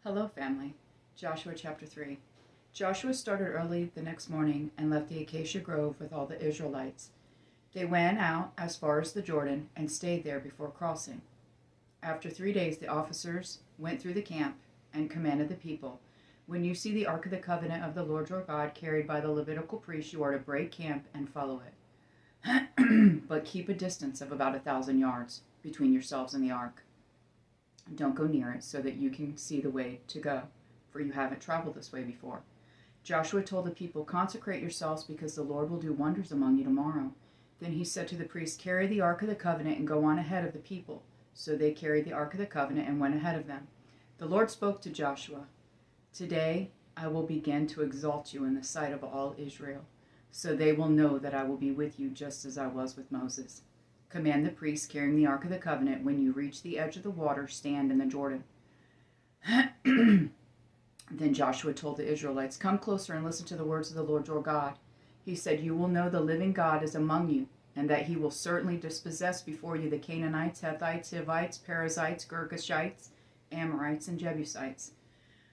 Hello, family. Joshua chapter 3. Joshua started early the next morning and left the acacia grove with all the Israelites. They went out as far as the Jordan and stayed there before crossing. After 3 days, the officers went through the camp and commanded the people, "When you see the Ark of the Covenant of the Lord your God carried by the Levitical priests, you are to break camp and follow it. But keep a distance of about 1,000 yards between yourselves and the ark. Don't go near it so that you can see the way to go, for you haven't traveled this way before." Joshua told the people, "Consecrate yourselves because the Lord will do wonders among you tomorrow." Then he said to the priests, "Carry the Ark of the Covenant and go on ahead of the people." So they carried the Ark of the Covenant and went ahead of them. The Lord spoke to Joshua, "Today I will begin to exalt you in the sight of all Israel, so they will know that I will be with you just as I was with Moses. Command the priests carrying the Ark of the Covenant, when you reach the edge of the water, stand in the Jordan." Then Joshua told the Israelites, "Come closer and listen to the words of the Lord your God." He said, "You will know the living God is among you, and that he will certainly dispossess before you the Canaanites, Hittites, Hivites, Perizzites, Girgashites, Amorites, and Jebusites.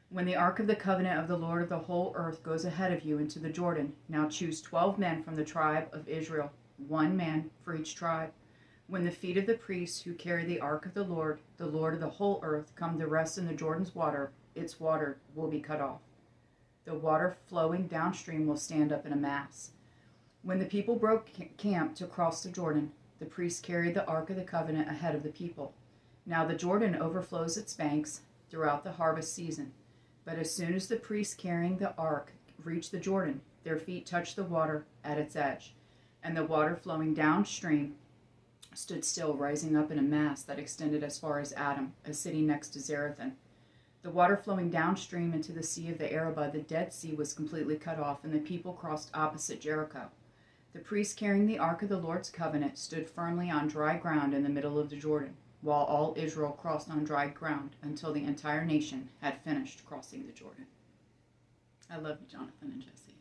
When the Ark of the Covenant of the Lord of the whole earth goes ahead of you into the Jordan, now choose 12 men from the tribe of Israel, 1 man for each tribe. When the feet of the priests who carry the Ark of the Lord of the whole earth, come to rest in the Jordan's water, its water will be cut off. The water flowing downstream will stand up in a mass." When the people broke camp to cross the Jordan, the priests carried the Ark of the Covenant ahead of the people. Now the Jordan overflows its banks throughout the harvest season. But as soon as the priests carrying the Ark reached the Jordan, their feet touched the water at its edge, and the water flowing downstream stood still, rising up in a mass that extended as far as Adam, a city next to Zarethan. The water flowing downstream into the Sea of the Arabah, the Dead Sea, was completely cut off, and the people crossed opposite Jericho. The priests carrying the Ark of the Lord's covenant stood firmly on dry ground in the middle of the Jordan, while all Israel crossed on dry ground until the entire nation had finished crossing the Jordan. I love you, Jonathan and Jesse.